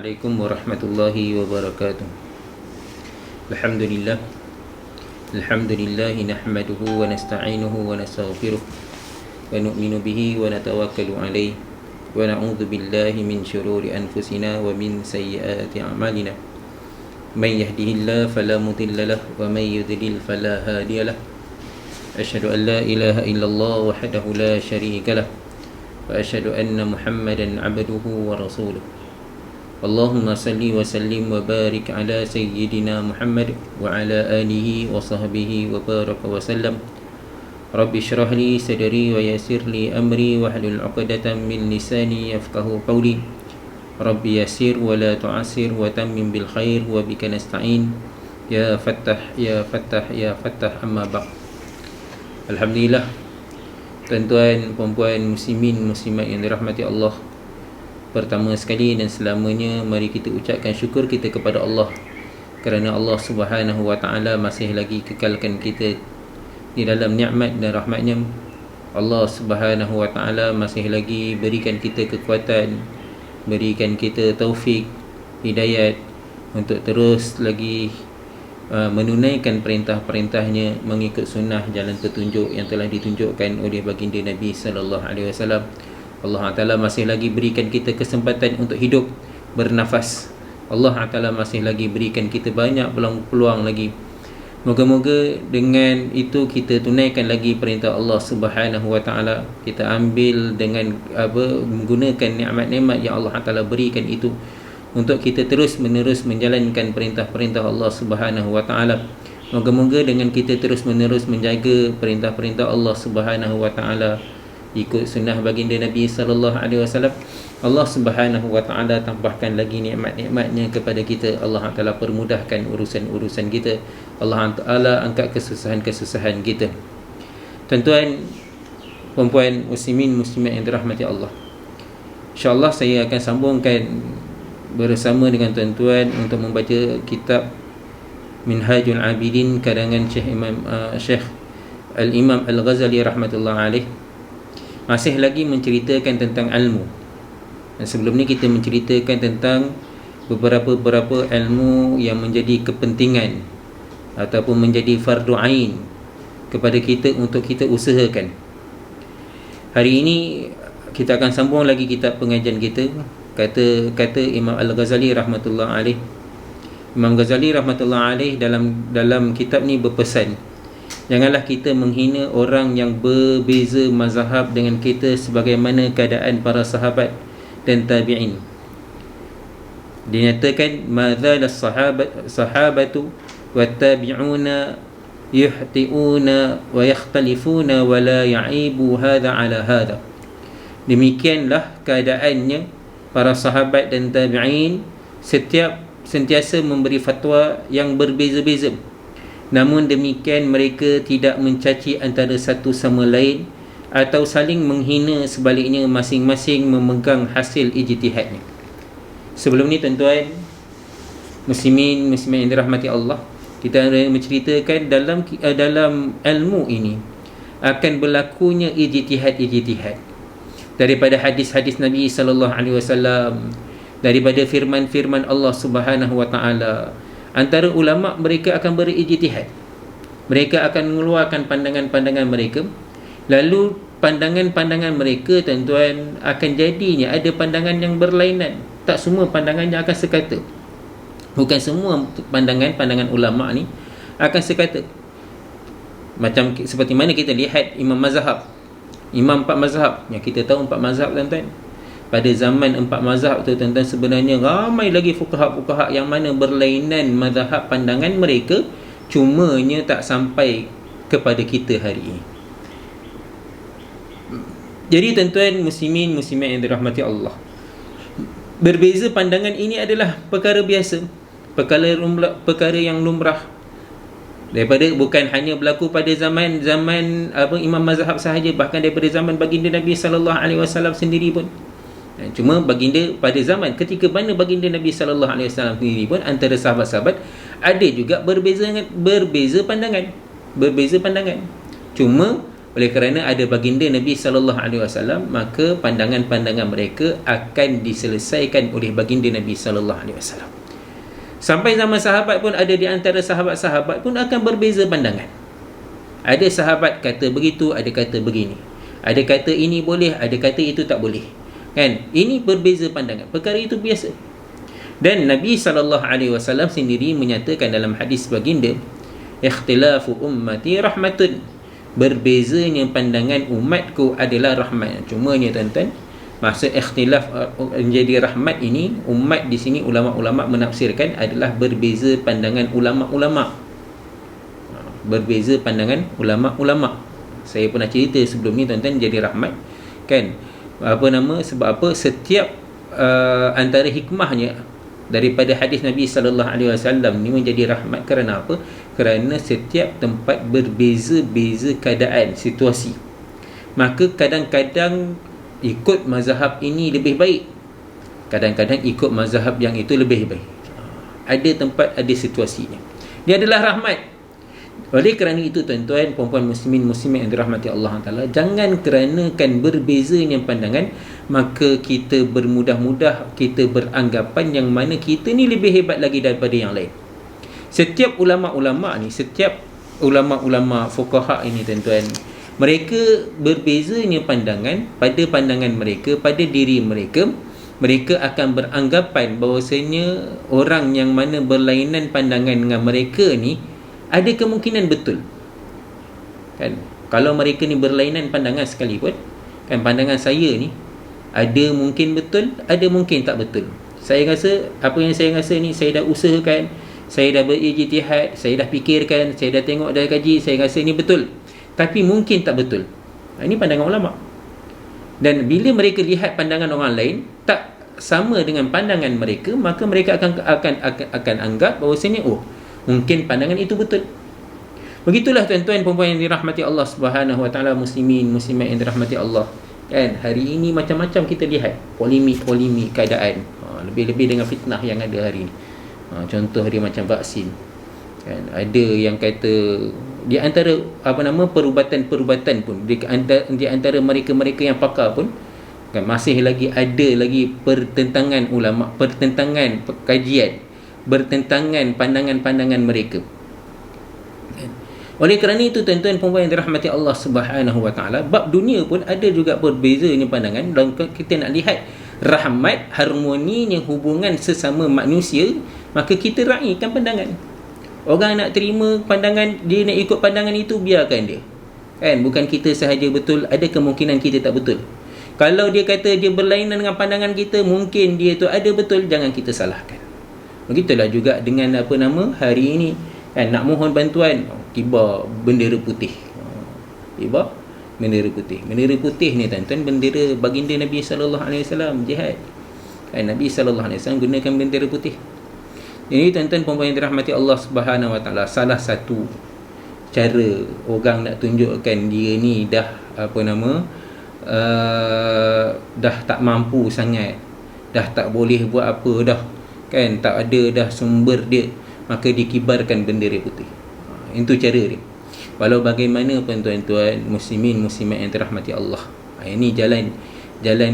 Assalamualaikum warahmatullahi wabarakatuh. Alhamdulillah. Alhamdulillah nahmaduhu wa nasta'inuhu wa nastaghfiruh wa nu'minu bihi wa natawakkalu alayhi wa na'udzu billahi min syururi anfusina wa min sayyiati a'malina. Man yahdihillahu fala mudilla lahu wa man yudlil fala hadiya lahu. Asyhadu an la ilaha illallah wahdahu la syarika lahu wa asyhadu anna Muhammadan 'abduhu wa rasuluh. Allahumma salli wa sallim wa barik ala sayyidina Muhammad wa ala alihi wa sahbihi wa baraka wa sallam. Rabbi syrah li sadri wa yassir li amri wa hlul 'uqdatam min lisani yafqahu qawli. Rabbi yassir wa la tu'assir wa tammim bil khair wa bika nasta'in. Ya Fattah, ya Fattah, ya Fattah, amma ba'd. Alhamdulillah, tuan-tuan, puan-puan, muslimin, muslimat yang dirahmati Allah, pertama sekali dan selamanya mari kita ucapkan syukur kita kepada Allah kerana Allah Subhanahu wa taala masih lagi kekalkan kita di dalam nikmat dan rahmatnya. Allah Subhanahu wa taala masih lagi berikan kita kekuatan, berikan kita taufik, hidayat untuk terus lagi menunaikan perintah-perintahnya, mengikut sunnah jalan petunjuk yang telah ditunjukkan oleh baginda Nabi sallallahu alaihi wasallam. Allah Ta'ala masih lagi berikan kita kesempatan untuk hidup, bernafas. Allah Ta'ala masih lagi berikan kita banyak peluang-peluang lagi. Moga-moga dengan itu kita tunaikan lagi perintah Allah Subhanahu wa taala. Kita ambil dengan menggunakan nikmat-nikmat yang Allah Ta'ala berikan itu untuk kita terus-menerus menjalankan perintah-perintah Allah Subhanahu wa taala. Moga-moga dengan kita terus-menerus menjaga perintah-perintah Allah Subhanahu wa taala, ikut sunnah baginda Nabi sallallahu alaihi wasallam, Allah Subhanahu wa taala tambahkan lagi nikmat-nikmatnya kepada kita. Allah Taala permudahkan urusan-urusan kita. Allah Taala angkat kesusahan-kesusahan kita. Tuan-tuan, puan-puan, muslimin, muslimat yang dirahmati Allah, insya-Allah saya akan sambungkan bersama dengan tuan-tuan untuk membaca kitab Minhajul Abidin karangan Syekh Al-Imam Al-Ghazali rahmatullah alaih. Masih lagi menceritakan tentang ilmu. Dan sebelum ni kita menceritakan tentang beberapa ilmu yang menjadi kepentingan ataupun menjadi fardu ain kepada kita untuk kita usahakan. Hari ini kita akan sambung lagi kitab pengajian kita. Kata Imam Al-Ghazali rahmatullah alaih. Imam Ghazali rahmatullah alaih dalam kitab ni berpesan, janganlah kita menghina orang yang berbeza mazhab dengan kita sebagaimana keadaan para sahabat dan tabi'in. Dinyatakan madzal sahabatu wat tabi'una yuhti'una wa yakhtalifuna wa la ya'ibu hadha ala hadha. Demikianlah keadaannya para sahabat dan tabi'in, sentiasa memberi fatwa yang berbeza-beza. Namun demikian mereka tidak mencaci antara satu sama lain atau saling menghina, sebaliknya masing-masing memegang hasil ijtihadnya. Sebelum ni tuan-tuan, muslimin, muslimat yang dirahmati Allah, kita menceritakan dalam ilmu ini akan berlakunya ijtihad daripada hadis-hadis Nabi sallallahu alaihi wasallam, daripada firman-firman Allah Subhanahu wa taala. Antara ulama mereka akan berijtihad. Mereka akan mengeluarkan pandangan-pandangan mereka. Lalu pandangan-pandangan mereka, tuan-tuan, akan jadinya ada pandangan yang berlainan. Tak semua pandangannya akan sekata. Bukan semua pandangan ulama ni akan sekata. Macam seperti mana kita lihat imam mazhab, imam 4 mazhab. Yang kita tahu 4 mazhab, tuan-tuan, pada zaman 4 mazhab tu, tuan-tuan, sebenarnya ramai lagi fuqaha-fuqaha yang mana berlainan mazhab pandangan mereka, cumanya tak sampai kepada kita hari ini. Jadi tuan-tuan, muslimin, muslimat yang dirahmati Allah, berbeza pandangan ini adalah perkara biasa, perkara yang lumrah. Daripada bukan hanya berlaku pada zaman imam mazhab sahaja, bahkan daripada zaman baginda Nabi sallallahu alaihi wasallam sendiri pun. Cuma baginda pada zaman ketika mana baginda Nabi sallallahu alaihi wasallam sendiri pun, antara sahabat-sahabat ada juga berbeza pandangan. Cuma Oleh kerana ada baginda Nabi SAW, maka pandangan-pandangan mereka akan diselesaikan oleh baginda Nabi SAW. Sampai zaman sahabat pun ada di antara sahabat-sahabat pun akan berbeza pandangan. Ada sahabat kata begitu, ada kata begini. Ada kata ini boleh, ada kata itu tak boleh. Kan? Ini berbeza pandangan. Perkara itu biasa. Dan Nabi SAW sendiri menyatakan dalam hadis baginda, ikhtilafu ummati rahmatun. Berbezanya pandangan umatku adalah rahmat. Cuma ni tuan-tuan, maksud ikhtilaf menjadi rahmat ini, umat di sini ulama-ulama menafsirkan adalah berbeza pandangan ulama-ulama. Berbeza pandangan ulama-ulama. Saya pernah cerita sebelum ni tuan-tuan, jadi rahmat kan, sebab apa, setiap antara hikmahnya daripada hadis Nabi SAW ni menjadi rahmat. Kerana apa? Kerana setiap tempat berbeza-beza keadaan, situasi. Maka kadang-kadang ikut mazhab ini lebih baik, kadang-kadang ikut mazhab yang itu lebih baik. Ada tempat, ada situasinya. Dia adalah rahmat. Oleh kerana itu tuan-tuan, puan-puan muslimin muslimat yang dirahmati Allah Taala, jangan keranakan berbezanya pandangan maka kita bermudah-mudah, kita beranggapan yang mana kita ni lebih hebat lagi daripada yang lain. Setiap ulama-ulama ni, setiap ulama-ulama fuqaha ini tuan-tuan, mereka berbezanya pandangan pada pandangan mereka, pada diri mereka. Mereka akan beranggapan bahawasanya orang yang mana berlainan pandangan dengan mereka ni ada kemungkinan betul. Kan? Kalau mereka ni berlainan pandangan sekalipun, kan, pandangan saya ni ada mungkin betul, ada mungkin tak betul. Saya rasa apa yang saya rasa ni, saya dah usahakan, saya dah berijtihad, saya dah fikirkan, saya dah tengok, dah kaji, saya rasa ni betul. Tapi mungkin tak betul. Ini pandangan ulama. Dan bila mereka lihat pandangan orang lain tak sama dengan pandangan mereka, maka mereka akan anggap bahawasanya mungkin pandangan itu betul. Begitulah tuan-tuan puan-puan yang dirahmati Allah Subhanahu Wa Taala, muslimin muslimat yang dirahmati Allah. Kan, hari ini macam-macam kita lihat polemik keadaan. Lebih-lebih dengan fitnah yang ada hari ini. Contoh dia macam vaksin. Kan, ada yang kata di antara perubatan-perubatan pun, di antara mereka-mereka yang pakar pun, kan, masih lagi ada lagi pertentangan ulama, pertentangan kajian, bertentangan pandangan-pandangan mereka. Oleh kerana itu tuan-tuan puan-puan yang dirahmati Allah Subhanahu Wa Taala, bab dunia pun ada juga berbezanya pandangan. Dan kita nak lihat rahmat, harmoninya hubungan sesama manusia, maka kita raikan pandangan. Orang nak terima pandangan, dia nak ikut pandangan itu, biarkan dia. Kan, bukan kita sahaja betul, ada kemungkinan kita tak betul. Kalau dia kata dia berlainan dengan pandangan kita, mungkin dia tu ada betul, jangan kita salahkan. Begitulah juga dengan hari ini, kan, nak mohon bantuan, tiba bendera putih. Tiba bendera putih. Bendera putih ni tuan-tuan, bendera baginda Nabi SAW jihad. Kan, Nabi SAW gunakan bendera putih. Ini tuan-tuan puan-puan yang dirahmati Allah Subhanahu Wa Taala, salah satu cara orang nak tunjukkan dia ni dah dah tak mampu sangat, dah tak boleh buat apa dah, kan, tak ada dah sumber dia, maka dikibarkan bendera putih. Itu cara dia. Walau bagaimana pun tuan-tuan muslimin muslimat yang dirahmati Allah, ini jalan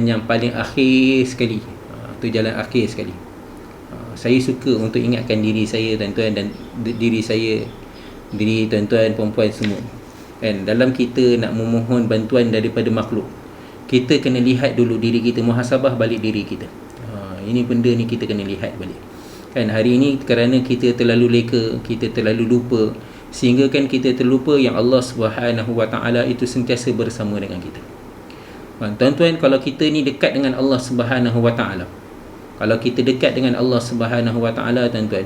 yang paling akhir sekali. Itu jalan akhir sekali. Saya suka untuk ingatkan diri saya tuan-tuan, dan diri tuan-tuan puan-puan semua, kan, dalam kita nak memohon bantuan daripada makhluk, kita kena lihat dulu diri kita, muhasabah balik diri kita. Ini benda ni kita kena lihat balik. Kan, hari ini kerana kita terlalu leka, kita terlalu lupa, sehingga kan kita terlupa yang Allah Subhanahu Wa Taala itu sentiasa bersama dengan kita. Tuan-tuan, kalau kita ni dekat dengan Allah Subhanahu Wa Taala, kalau kita dekat dengan Allah Subhanahu Wa Taala tuan-tuan,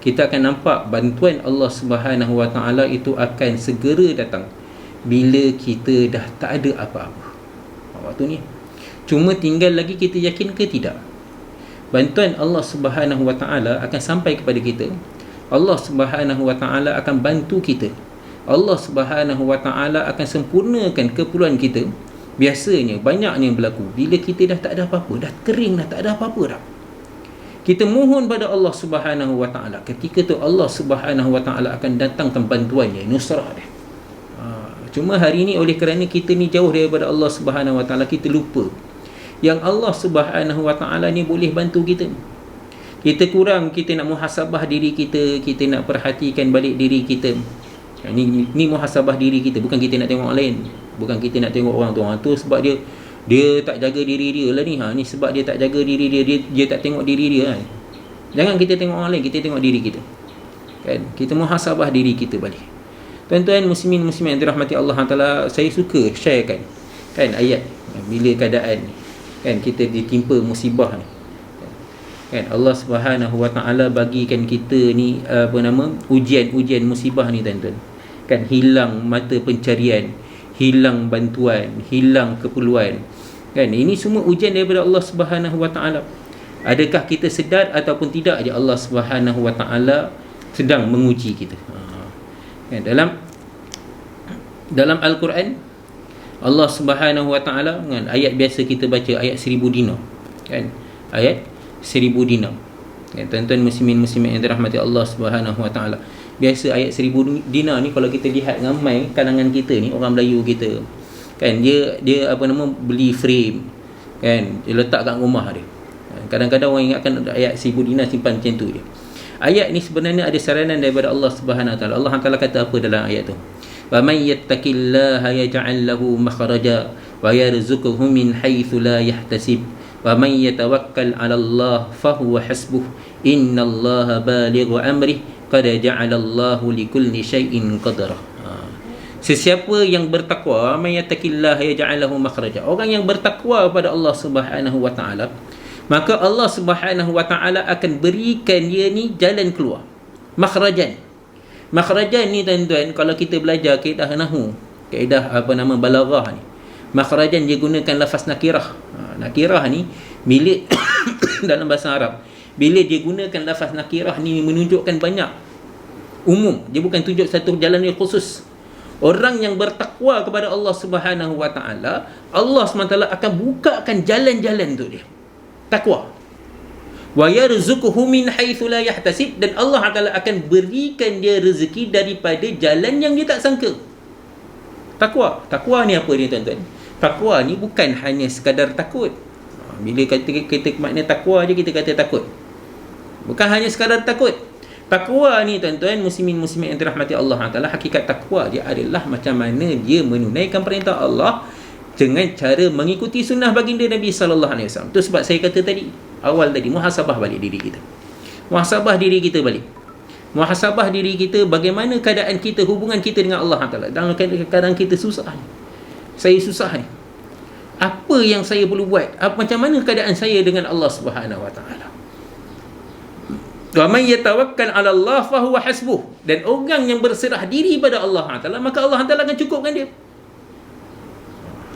kita akan nampak bantuan Allah Subhanahu Wa Taala itu akan segera datang bila kita dah tak ada apa-apa. Waktu ni cuma tinggal lagi kita yakin ke tidak, bantuan Allah Subhanahu Wa Taala akan sampai kepada kita. Allah Subhanahu Wa Taala akan bantu kita. Allah Subhanahu Wa Taala akan sempurnakan keperluan kita. Biasanya banyaknya berlaku bila kita dah tak ada apa-apa, dah kering, dah tak ada apa-apa dah, kita mohon pada Allah Subhanahu Wa Taala. Ketika tu Allah Subhanahu Wa Taala akan datangkan bantuannya, nusrah dia. Cuma hari ini oleh kerana kita ni jauh daripada Allah Subhanahu Wa Taala, kita lupa yang Allah Subhanahu Wa Taala ni boleh bantu kita. Kita kurang, kita nak muhasabah diri kita, kita nak perhatikan balik diri kita. Ni muhasabah diri kita, bukan kita nak tengok orang lain, bukan kita nak tengok orang tu sebab dia tak jaga diri dia lah ni. Ni sebab dia tak jaga diri dia tak tengok diri dia. Jangan kita tengok orang lain, kita tengok diri kita. Kan? Kita muhasabah diri kita balik. Tuan-tuan muslimin muslimat yang dirahmati Allah Taala, saya suka sharekan kan ayat bila keadaan kan kita ditimpa musibah ni. Kan Allah Subhanahu Wa Taala bagikan kita ni ujian musibah ni tuan-tuan. Kan hilang mata pencarian, hilang bantuan, hilang keperluan. Kan ini semua ujian daripada Allah Subhanahu Wa Taala. Adakah kita sedar ataupun tidak je Allah Subhanahu Wa Taala sedang menguji kita. Kan dalam Al-Quran Allah Subhanahu Wa Taala kan ayat biasa kita baca ayat 1000 dinar. Kan ayat 1000 dinar. Kan tuan-tuan muslimin muslimat yang dirahmati Allah Subhanahu Wa Taala. Biasa ayat 1000 dinar ni kalau kita lihat ramai kalangan kita ni, orang Melayu kita kan, dia beli frame kan, dia letak kat rumah dia. Kadang-kadang orang ingatkan ayat 1000 dinar simpan macam tu je. Ayat ni sebenarnya ada saranan daripada Allah Subhanahu Wa Taala. Allah Taala kata apa dalam ayat tu? Wa may yattaqillaha yaj'al lahu makhraja wa yarzuquhu min haitsu la yahtasib wa may yatawakkal 'ala Allah fahuwa hasbuh innallaha balighu amrih qad ja'ala Allahu likulli shay'in qadra. Sesiapa yang bertakwa, may yattaqillaha yaj'al lahu makhraja, orang yang bertakwa pada Allah Subhanahu Wa Taala, maka Allah Subhanahu Wa Taala akan berikan dia ni jalan keluar. Makhrajan ni tuan-tuan, kalau kita belajar kaedah nahwu, kaedah balaghah ni, makhrajan dia gunakan lafaz nakirah. Nakirah ni bila dalam bahasa Arab, bila dia gunakan lafaz nakirah ni menunjukkan banyak umum, dia bukan tunjuk satu jalan yang khusus. Orang yang bertakwa kepada Allah Subhanahu Wa Taala, Allah SWT akan bukakan jalan-jalan tu dia. Takwa. Wa yarzuquhu min haitsu la yahtasib, dan Allah Taala akan berikan dia rezeki daripada jalan yang dia tak sangka. Takwa ni apa ni tuan-tuan? Takwa ni bukan hanya sekadar takut. Bila kita makna takwa je kita kata takut. Bukan hanya sekadar takut. Takwa ni tuan-tuan muslimin muslimat yang dirahmati Allah Taala, hakikat takwa dia adalah macam mana dia menunaikan perintah Allah dengan cara mengikuti sunnah baginda Nabi sallallahu alaihi wasallam. Itu sebab saya kata tadi, awal tadi, muhasabah balik diri kita. Muhasabah diri kita balik. Muhasabah diri kita, bagaimana keadaan kita, hubungan kita dengan Allah Taala. Dalam keadaan kita susah ni. Saya susah ni. Apa yang saya perlu buat? Macam mana keadaan saya dengan Allah Subhanahu Wa Taala? Wa may yatawakkal 'ala Allah fa huwa hasbuh. Dan orang yang berserah diri pada Allah Taala, maka Allah Taala akan cukupkan dia.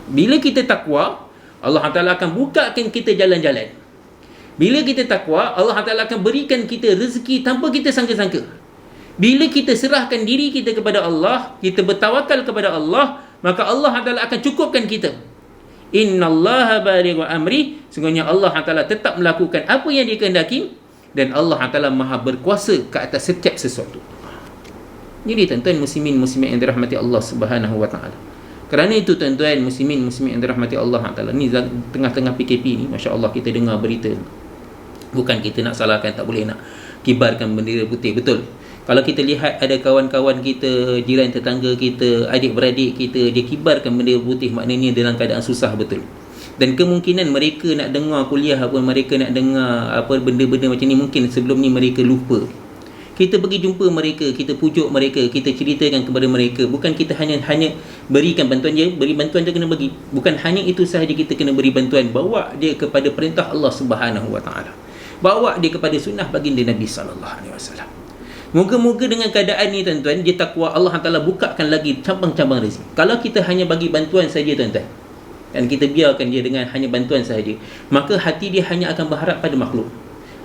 Bila kita takwa, Allah Ta'ala akan bukakan kita jalan-jalan. Bila kita takwa, Allah Ta'ala akan berikan kita rezeki tanpa kita sangka-sangka. Bila kita serahkan diri kita kepada Allah, kita bertawakal kepada Allah, maka Allah Ta'ala akan cukupkan kita. Innallaha balighu amri, sungguhnya Allah Ta'ala tetap melakukan apa yang dia kehendaki, dan Allah Ta'ala maha berkuasa ke atas setiap sesuatu. Jadi tuan-tuan muslimin muslimat yang dirahmati Allah Subhanahu Wa Ta'ala, kerana itu tuan-tuan muslimin muslimat yang dirahmati Allah Taala, ni tengah-tengah PKP ni, masya-Allah kita dengar berita. Bukan kita nak salahkan, tak boleh nak kibarkan bendera putih, betul. Kalau kita lihat ada kawan-kawan kita, jiran tetangga kita, adik-beradik kita, dia kibarkan bendera putih, maknanya dalam keadaan susah, betul. Dan kemungkinan mereka nak dengar kuliah apa, mereka nak dengar apa benda-benda macam ni, mungkin sebelum ni mereka lupa. Kita pergi jumpa mereka, kita pujuk mereka, kita ceritakan kepada mereka. Bukan kita hanya berikan bantuan je, beri bantuan je kena bagi. Bukan hanya itu sahaja kita kena beri bantuan, bawa dia kepada perintah Allah Subhanahu Wa Taala. Bawa dia kepada sunnah baginda Nabi sallallahu alaihi wasallam. Moga-moga dengan keadaan ni tuan-tuan, dia takwa, Allah Taala bukakan lagi cabang-cabang rezeki. Kalau kita hanya bagi bantuan saja tuan-tuan, dan kita biarkan dia dengan hanya bantuan sahaja, maka hati dia hanya akan berharap pada makhluk.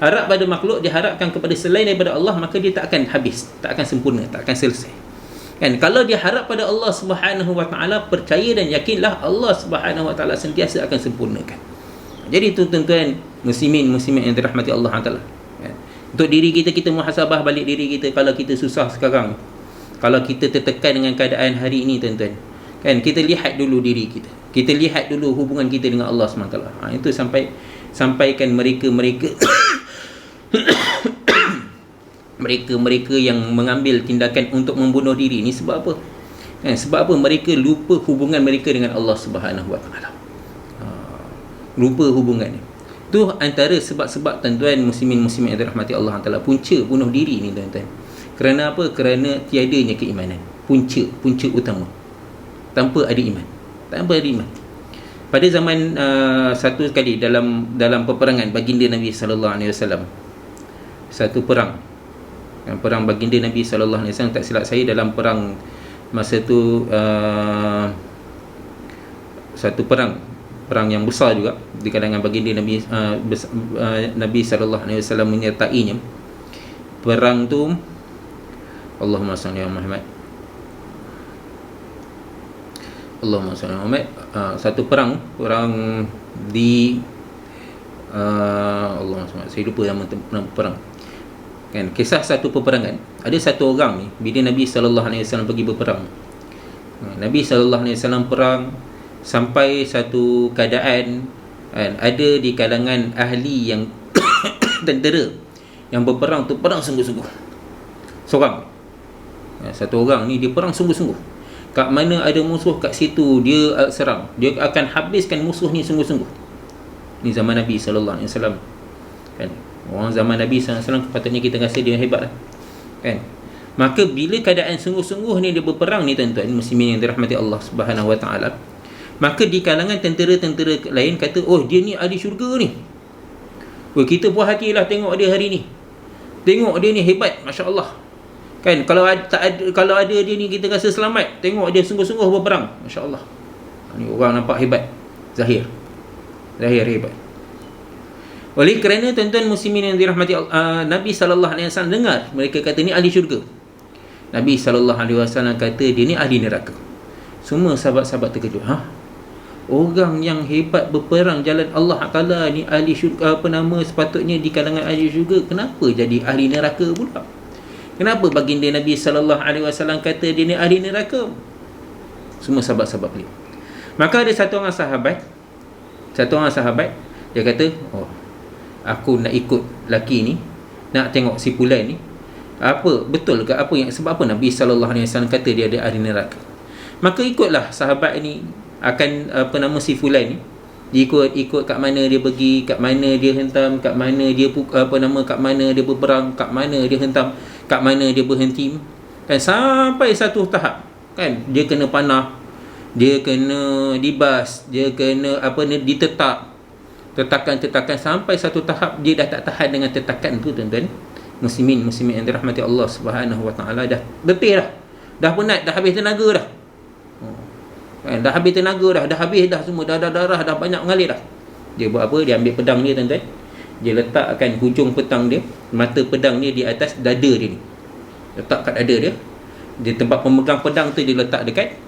Harap pada makhluk, diharapkan kepada selain daripada Allah, maka dia tak akan habis, tak akan sempurna, tak akan selesai. Kan, kalau dia harap pada Allah Subhanahu Wa Taala, percaya dan yakinlah Allah Subhanahu Wa Taala sentiasa akan sempurnakan. Jadi itu tuan-tuan muslimin muslimat yang dirahmati Allah Taala. Kan, untuk diri kita, kita muhasabah balik diri kita. Kalau kita susah sekarang, kalau kita tertekan dengan keadaan hari ini tuan-tuan, Kan kita lihat dulu diri kita. Kita lihat dulu hubungan kita dengan Allah SWT. Itu sampaikan mereka-mereka mereka yang mengambil tindakan untuk membunuh diri ni sebab apa? Kan sebab apa? Mereka lupa hubungan mereka dengan Allah Subhanahu Wa Taala. Lupa hubungan ni. Tu antara sebab-sebab tuan-tuan muslimin-muslimin yang dirahmati Allah Taala, punca bunuh diri ni tuan-tuan. Kerana apa? Kerana tiadanya keimanan. Punca utama. Tanpa ada iman. Pada zaman satu kali dalam peperangan baginda Nabi sallallahu alaihi wasallam. Satu perang baginda Nabi sallallahu alaihi wasallam, tak silap saya dalam perang masa tu, satu perang yang besar juga di kalangan baginda Nabi Nabi sallallahu alaihi wasallam menyertainya. Perang tu, Allahumma salli ala Muhammad. Satu perang di Allahumma salli, saya lupa nama perang. Kan, kisah satu peperangan, ada satu orang ni bila Nabi sallallahu alaihi wasallam pergi berperang. Nabi sallallahu alaihi wasallam perang sampai satu keadaan, kan, ada di kalangan ahli yang tentera yang berperang tu perang sungguh-sungguh. Seorang, satu orang ni dia perang sungguh-sungguh. Kat mana ada musuh, kat situ dia serang. Dia akan habiskan musuh ni sungguh-sungguh. Ni zaman Nabi sallallahu alaihi wasallam. Kan, orang zaman Nabi sallallahu alaihi wasallam patutnya kita rasa dia hebat lah. Kan? Maka bila keadaan sungguh-sungguh ni dia berperang ni tuan-tuan muslimin yang dirahmati Allah Subhanahu Wa Taala, maka di kalangan tentera-tentera lain kata, oh dia ni ahli syurga ni. Oh, kita puas hatilah tengok dia hari ni. Tengok dia ni hebat, masya-Allah. Kan, kalau ada dia ni kita rasa selamat. Tengok dia sungguh-sungguh berperang, masya-Allah. Ni orang nampak hebat. Zahir hebat. Oleh kerana tuan-tuan muslimin yang dirahmati Nabi sallallahu alaihi wasallam dengar mereka kata ni ahli syurga. Nabi sallallahu alaihi wasallam kata dia ni ahli neraka. Semua sahabat-sahabat terkejut. Orang yang hebat berperang jalan Allah Taala ni ahli syurga, sepatutnya di kalangan ahli syurga, kenapa jadi ahli neraka pula? Kenapa baginda Nabi sallallahu alaihi wasallam kata dia ni ahli neraka? Semua sahabat-sahabat pelik. Maka ada satu orang sahabat dia kata, oh, aku nak ikut laki ni, nak tengok si fulan ni. Apa betul ke sebab apa Nabi sallallahu alaihi wasallam kata dia ada ahli neraka? Maka ikutlah sahabat ni akan si fulan ni. Ikut kat mana dia pergi, kat mana dia hentam, kat mana dia kat mana dia berperang, kat mana dia hentam, kat mana dia berhenti. Kan sampai satu tahap, kan dia kena panah, dia kena dibas, dia kena tetakan sampai satu tahap dia dah tak tahan dengan tetakan tu tuan-tuan muslimin yang dirahmati Allah Subhanahu Wa Taala. Dah letih dah penat, dah habis tenaga dah. Dah habis tenaga dah habis dah semua, dah darah dah banyak mengalir dah. Dia buat apa? Dia ambil pedang dia tuan-tuan. Dia letakkan hujung pedang dia, mata pedang dia di atas dada dia ni. Letak kat dada dia. Dia tempat pemegang pedang tu dia letak dekat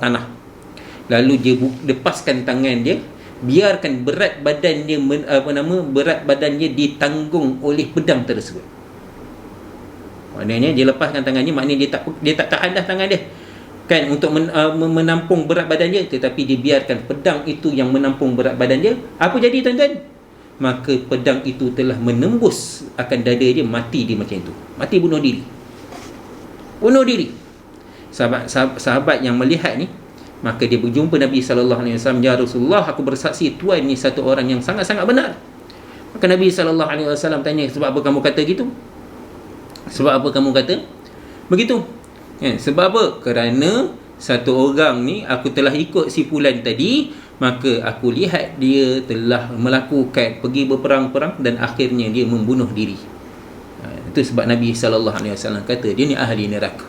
tanah. Lalu dia lepaskan tangan dia, biarkan berat badan dia ditanggung oleh pedang tersebut. Maknanya dia lepaskan tangannya, maknanya dia tak tahan dah tangan dia, kan, untuk menampung berat badan dia, tetapi dia biarkan pedang itu yang menampung berat badan dia. Apa jadi tuan-tuan? Maka pedang itu telah menembus akan dada dia, mati dia macam itu. Mati bunuh diri. Sahabat yang melihat ni, maka dia berjumpa Nabi sallallahu alaihi wasallam, ya Rasulullah, aku bersaksi tuan ni satu orang yang sangat-sangat benar. Maka Nabi sallallahu alaihi wasallam tanya, sebab apa kamu kata gitu? Sebab apa kamu kata begitu? Sebab apa? Kerana satu orang ni aku telah ikut si fulan tadi, maka aku lihat dia telah melakukan pergi berperang-perang dan akhirnya dia membunuh diri. Itu sebab Nabi sallallahu alaihi wasallam kata dia ni ahli neraka.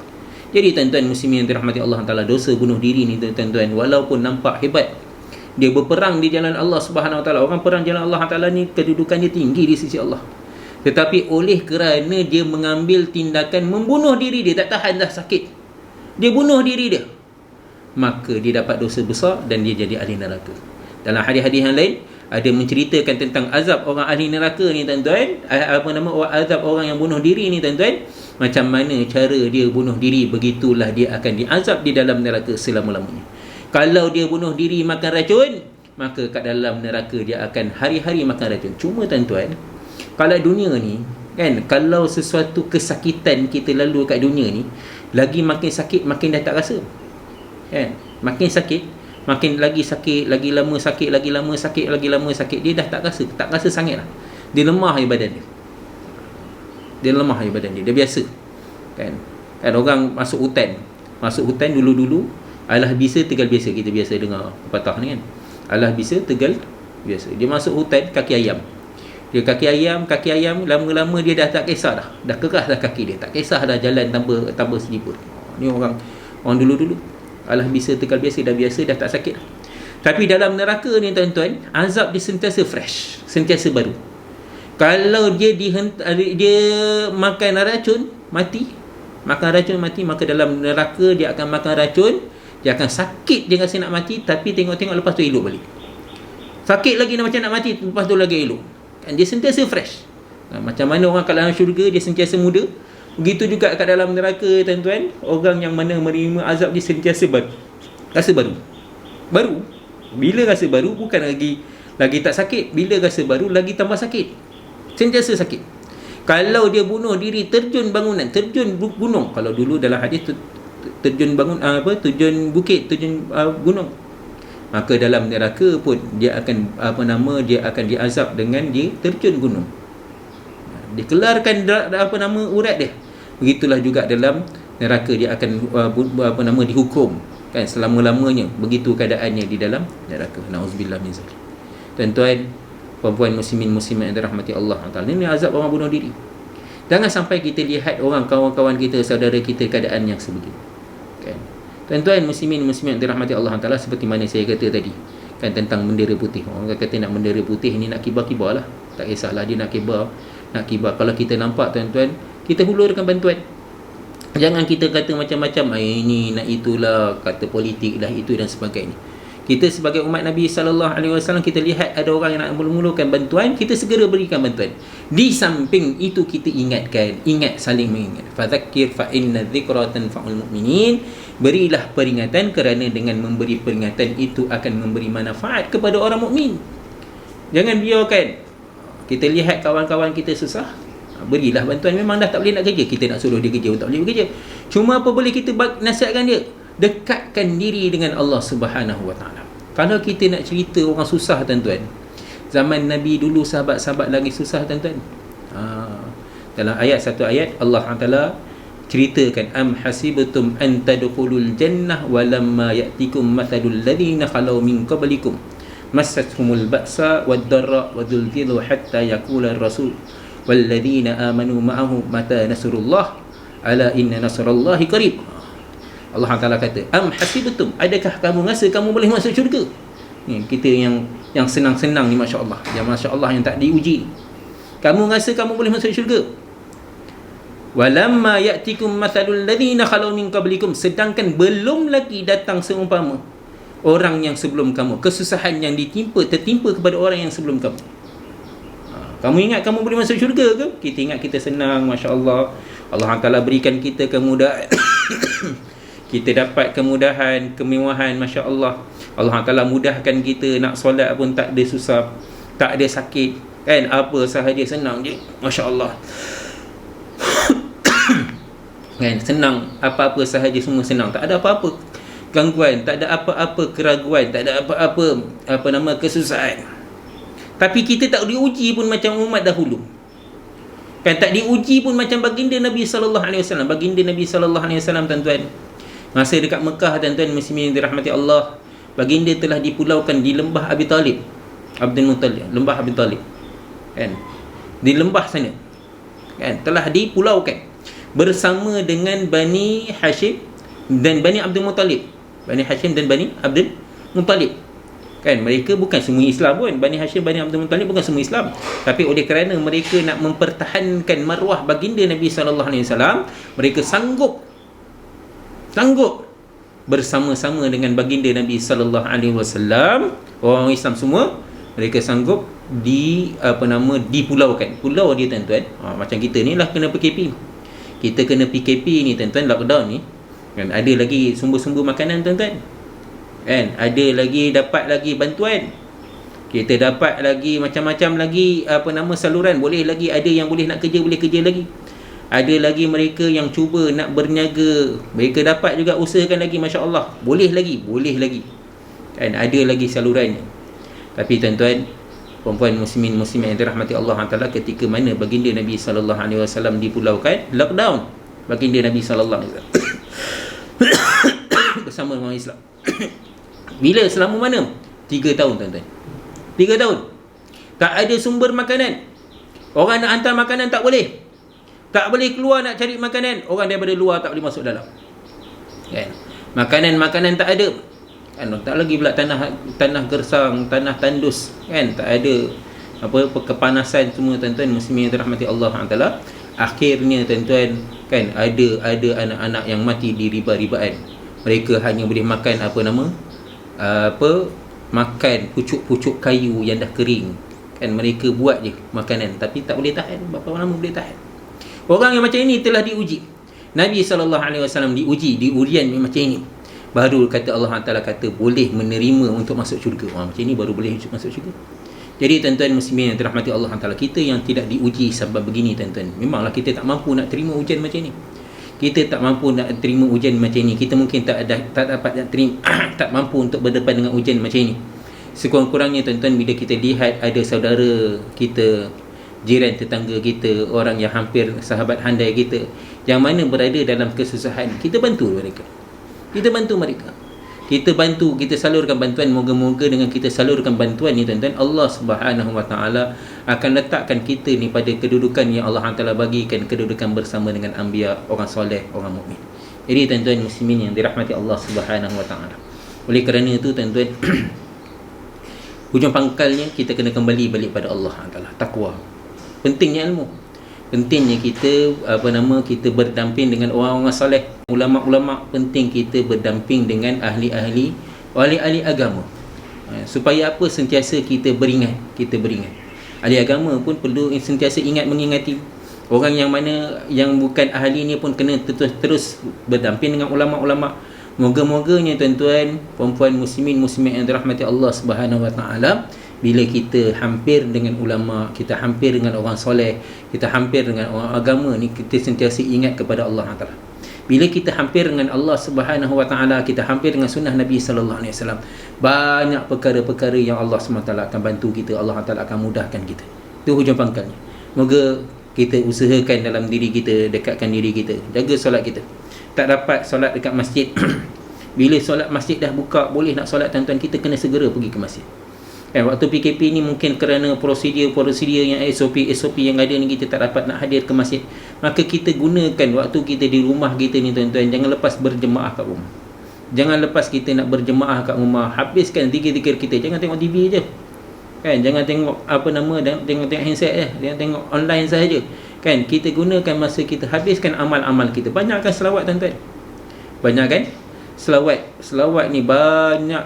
Jadi tuan-tuan muslimin yang dirahmati Allah Taala, dosa bunuh diri ni tuan-tuan walaupun nampak hebat, dia berperang di jalan Allah Subhanahu Wa Taala. Orang perang jalan Allah Taala ni kedudukannya tinggi di sisi Allah. Tetapi oleh kerana dia mengambil tindakan membunuh diri, dia tak tahan dah sakit, dia bunuh diri dia, maka dia dapat dosa besar dan dia jadi ahli neraka. Dalam hadis-hadis yang lain ada menceritakan tentang azab orang ahli neraka ni tuan-tuan, azab orang yang bunuh diri ni tuan-tuan, macam mana cara dia bunuh diri, begitulah dia akan diazab di dalam neraka selama-lamanya. Kalau dia bunuh diri makan racun, maka kat dalam neraka dia akan hari-hari makan racun. Cuma tuan-tuan, kalau dunia ni kan, kalau sesuatu kesakitan kita lalu kat dunia ni, lagi makin sakit makin dah tak rasa kan, makin sakit makin lagi sakit, lagi lama sakit, lagi lama sakit, lagi lama sakit, dia dah tak rasa sangat lah. Dia lemah je badan dia dia biasa kan. Orang masuk hutan dulu-dulu, alah bisa tegal biasa, kita biasa dengar pepatah ni kan, alah bisa tegal biasa. Dia masuk hutan kaki ayam, lama-lama dia dah tak kisah dah keras dah kaki dia, tak kisah dah jalan tanpa seliput. Ni orang dulu-dulu, alah bisa tegal biasa, dah tak sakit. Tapi dalam neraka ni tuan-tuan, azab dia sentiasa fresh, sentiasa baru. Kalau dia makan racun mati, maka dalam neraka dia akan makan racun, dia akan sakit, dia rasa nak mati, tapi tengok-tengok lepas tu elok balik. Sakit lagi macam nak mati, lepas tu lagi elok. Kan dia sentiasa fresh. Macam mana orang kat dalam syurga dia sentiasa muda, begitu juga kat dalam neraka tuan-tuan, orang yang mana menerima azab dia sentiasa rasa baru. Bila rasa baru, bukan lagi tak sakit, bila rasa baru lagi tambah sakit, sentiasa sakit. Kalau dia bunuh diri, terjun gunung, kalau dulu dalam hadis terjun terjun bukit, terjun gunung, maka dalam neraka pun dia akan diazab dengan dia terjun gunung, dikelarkan urat dia. Begitulah juga dalam neraka, dia akan dihukum kan selama-lamanya. Begitu keadaannya di dalam neraka. Nauzubillah min zalik. Tuan-tuan, puan-puan muslimin muslimat yang dirahmati Allah Taala, ini azab orang bunuh diri. Jangan sampai kita lihat orang kawan-kawan kita, saudara kita keadaan yang sebegini kan. Tuan-tuan muslimin muslimat yang dirahmati Allah Taala, seperti mana saya kata tadi kan, tentang bendera putih. Orang kata nak bendera putih ni nak kibar-kibar lah, tak kisahlah dia nak kibar. Kalau kita nampak tuan-tuan, kita hulurkan bantuan. Jangan kita kata macam-macam, ini nak itulah, kata politik dah itu dan sebagainya. Kita sebagai umat Nabi SAW, kita lihat ada orang yang nak memerlukan bantuan, kita segera berikan bantuan. Di samping itu kita ingat, saling mengingat. Fadzakir fa inna dzikra tanfa'ul mu'minin. Berilah peringatan, kerana dengan memberi peringatan itu akan memberi manfaat kepada orang mukmin. Jangan biarkan kita lihat kawan-kawan kita susah, berilah bantuan. Memang dah tak boleh nak kerja, kita nak suruh dia kerja, tak boleh bekerja. Cuma apa boleh kita nasihatkan dia? Dekatkan diri dengan Allah Subhanahu Wa Taala. Kalau kita nak cerita orang susah tuan-tuan, zaman Nabi dulu sahabat-sahabat lagi susah tuan-tuan. Dalam satu ayat Allah Taala ceritakan, am hasibtum an tadkhulul jannah walamma ya'tikum mathalul ladzina khalau min qablikum massathumul ba'sa wad-dharra wadzulzilu hatta yaqula ar-rasul walladzina amanu ma'ahu mata nasrullah ala inna nasrallahi qarib. Allah Taala kata, am hasibtum, adakah kamu rasa kamu boleh masuk syurga? Ni kita yang senang-senang ni, masya-Allah, yang masya-Allah, yang tak diuji. Kamu rasa kamu boleh masuk syurga? Walamma ya'tikum mathalul ladzina khalu min qablikum, sedangkan belum lagi datang seumpama orang yang sebelum kamu, kesusahan yang tertimpa kepada orang yang sebelum kamu. Kamu ingat kamu boleh masuk syurga ke? Kita ingat kita senang, masya-Allah. Allah Taala berikan kita kemudahan. Kita dapat kemudahan, kemewahan, masya-Allah. Allah Taala mudahkan kita nak solat pun tak ada susah, tak ada sakit kan, apa sahaja senang je, masya-Allah. Kan, senang, apa-apa sahaja semua senang, tak ada apa-apa gangguan, tak ada apa-apa keraguan, tak ada apa-apa kesusahan. Tapi kita tak diuji pun macam umat dahulu. Kan, tak diuji pun macam baginda Nabi sallallahu alaihi wasallam. Baginda Nabi sallallahu alaihi wasallam tuan-tuan, masa dekat Mekah tuan-tuan muslimin dirahmati Allah, baginda telah dipulaukan di lembah Abi Talib, Abdul Muttalib, lembah Abi Talib. Kan? Di lembah sana. Kan, telah dipulaukan bersama dengan Bani Hashim dan Bani Abdul Muttalib. Bani Hashim dan Bani Abdul Muttalib. Kan, mereka bukan semua Islam pun. Bani Hashim, Bani Abdul Muttalib bukan semua Islam. Tapi oleh kerana mereka nak mempertahankan maruah baginda Nabi sallallahu alaihi wasallam, mereka sanggup bersama-sama dengan baginda Nabi sallallahu alaihi wasallam, orang Islam semua mereka sanggup dipulaukan. Pulau dia tuan-tuan, macam kita ni lah kena PKP. Kita kena PKP ni tuan-tuan, lockdown ni kan, ada lagi sumber-sumber makanan tuan-tuan kan, ada lagi dapat lagi bantuan, kita dapat lagi macam-macam lagi saluran, boleh lagi, ada yang boleh nak kerja, boleh kerja lagi, ada lagi mereka yang cuba nak berniaga, mereka dapat juga usahakan lagi, masya-Allah, boleh lagi kan, ada lagi salurannya. Tapi tuan-tuan, puan-puan muslimin muslimat yang dirahmati Allah Taala, ketika mana baginda Nabi sallallahu alaihi wasallam dipulaukan, lockdown baginda Nabi sallallahu alaihi wasallam bersama orang Islam. Bila? Selama mana? 3 tahun tuan-tuan. 3 tahun. Tak ada sumber makanan. Orang nak hantar makanan tak boleh. Tak boleh keluar nak cari makanan. Orang daripada luar tak boleh masuk dalam. Kan? Makanan tak ada. Kan, tak lagi pula tanah gersang, tanah tandus, kan, tak ada kepanasan semua tuan-tuan muslimin yang dirahmati Allah Taala. Akhirnya tuan-tuan, kan, ada anak-anak yang mati di riba-ribaan. Mereka hanya boleh makan makan pucuk-pucuk kayu yang dah kering. Kan, mereka buat je makanan tapi tak boleh tahan. Berapa lama boleh tahan? Orang yang macam ini telah diuji. Nabi SAW diuji, di ujian macam ini. Baru kata Allah Ta'ala kata boleh menerima untuk masuk syurga. Macam ini baru boleh masuk syurga. Jadi tuan-tuan muslimin yang dirahmati Allah Ta'ala, kita yang tidak diuji sebab begini tuan-tuan, memanglah kita tak mampu nak terima ujian macam ni. Kita tak mampu nak terima ujian macam ni. Kita mungkin tak dapat nak terima tak mampu untuk berdepan dengan ujian macam ni. Sekurang-kurangnya tuan-tuan, bila kita lihat ada saudara kita, jiran tetangga kita, orang yang hampir sahabat handai kita, yang mana berada dalam kesusahan, kita bantu mereka. Kita bantu, kita salurkan bantuan. Moga-moga dengan kita salurkan bantuan ni tuan-tuan, Allah Subhanahu Wa Taala akan letakkan kita ni pada kedudukan yang Allah Taala bagikan, kedudukan bersama dengan anbiya, orang soleh, orang mukmin. Jadi tuan-tuan muslimin yang dirahmati Allah Subhanahu Wa Taala, oleh kerana itu tuan-tuan, hujung pangkalnya kita kena kembali balik pada Allah Taala, takwa. Pentingnya ilmu, pentingnya kita kita berdamping dengan orang-orang soleh, ulama-ulama. Penting kita berdamping dengan ahli-ahli agama, supaya apa? Sentiasa kita beringat. Ahli agama pun perlu sentiasa mengingati. Orang yang mana yang bukan ahli ni pun kena terus berdamping dengan ulama-ulama. Moga-moganya tuan-tuan, puan-puan muslimin muslimat yang dirahmati Allah Subhanahu Wa Taala, bila kita hampir dengan ulama, kita hampir dengan orang soleh, kita hampir dengan orang agama ni, kita sentiasa ingat kepada Allah Taala. Bila kita hampir dengan Allah Subhanahu Wa Taala, kita hampir dengan sunnah Nabi sallallahu alaihi wasallam, banyak perkara-perkara yang Allah SWT akan bantu kita, Allah Taala akan mudahkan kita. Itu hujung pangkalnya. Moga kita usahakan dalam diri kita, dekatkan diri kita, jaga solat kita. Tak dapat solat dekat masjid bila solat masjid dah buka, boleh nak solat tuan-tuan, kita kena segera pergi ke masjid. Waktu PKP ni mungkin kerana prosedur yang SOP yang ada ni, kita tak dapat nak hadir ke masjid. Maka kita gunakan waktu kita di rumah kita ni tuan-tuan, jangan lepas berjemaah kat rumah. Jangan lepas kita nak berjemaah kat rumah, habiskan zikir-zikir kita. Jangan tengok TV je, kan, jangan tengok tengok handset je, jangan tengok online sahaja, kan. Kita gunakan masa kita, habiskan amal-amal kita. Banyakkan selawat tuan-tuan, banyakkan selawat ni banyak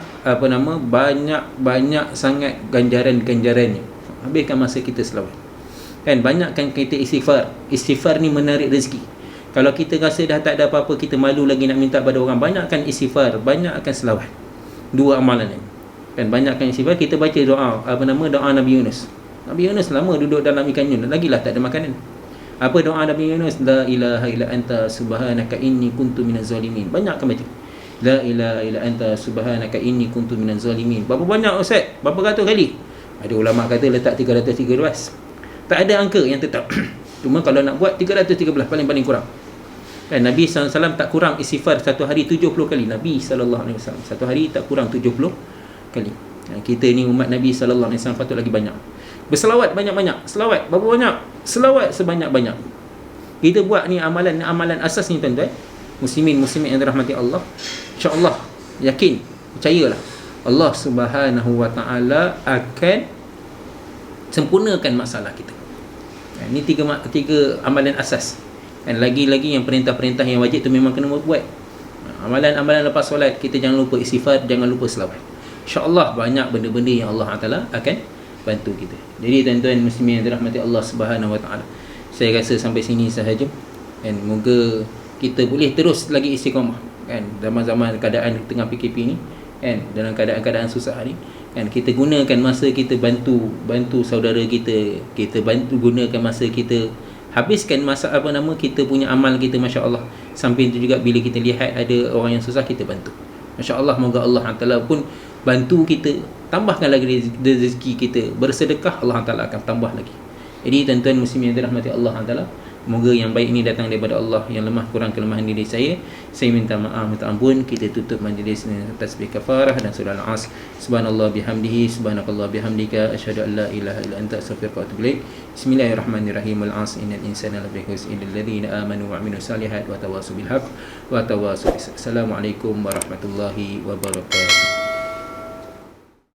banyak sangat ganjarannya. Habiskan masa kita selawat, kan. Banyakkan kita istighfar ni menarik rezeki. Kalau kita rasa dah tak ada apa-apa, kita malu lagi nak minta pada orang, banyakkan istighfar, banyakkan selawat. Dua amalan ni, kan. Banyakkan istighfar. Kita baca doa doa Nabi Yunus. Nabi Yunus lama duduk dalam ikan yunus, lagilah tak ada makanan. Apa doa Nabi Yunus? La ilaha illa anta subhanaka inni kuntu minaz zalimin. Banyakkan baca la ilaha illa anta subhanaka inni kuntu minaz zalimin. Berapa banyak ustaz? Berapa ratus kali? Ada ulama kata letak 313. Tak ada angka yang tetap. Cuma kalau nak buat 313 paling kurang. Dan Nabi SAW tak kurang istighfar satu hari 70 kali. Nabi SAW satu hari tak kurang 70 kali. Kita ni umat Nabi SAW patut lagi banyak berselawat, banyak-banyak selawat. Berapa banyak? Selawat sebanyak-banyak. Kita buat ni amalan asas ni tuan-tuan muslimin muslimat yang dirahmati Allah. InsyaAllah, yakin, percayalah, Allah Subhanahu Wa Taala akan sempurnakan masalah kita. Ini tiga amalan asas. Dan lagi-lagi yang perintah-perintah yang wajib tu memang kena buat. Amalan-amalan lepas solat, kita jangan lupa istighfar, jangan lupa selawat. InsyaAllah banyak benda-benda yang Allah Taala akan bantu kita. Jadi tuan-tuan muslimin yang dirahmati Allah Subhanahu Wa Taala, saya rasa sampai sini sahaja, dan moga kita boleh terus lagi istiqamah kan, zaman-zaman keadaan tengah PKP ni kan, dalam keadaan-keadaan susah ni kan, kita gunakan masa kita bantu saudara kita gunakan masa kita, habiskan masa kita punya amal kita, masya-Allah. Sampai itu juga bila kita lihat ada orang yang susah, kita bantu, masya-Allah. Moga Allah Taala pun bantu kita, tambahkan lagi rezeki kita, bersedekah Allah Taala akan tambah lagi. Jadi tuan-tuan muslimin yang dirahmati Allah Taala, moga yang baik ini datang daripada Allah, yang lemah kurang kelemahan diri saya minta maaf, minta ampun. Kita tutup majlis tasbih kafarah dan surah Al-Asr. Subhanallah bihamdihi, subhanakallah bihamdika, asyhadu an la ilaha illa anta, astaghfiruka wa atubu ilaik. Bismillahirrahmanirrahim. Al-Asr, innal insana lafi khusr illa alladhina amanu wa amilus salihat wa tawassaw bil haqq wa tawassaw bis sabr. Assalamualaikum warahmatullahi wabarakatuh.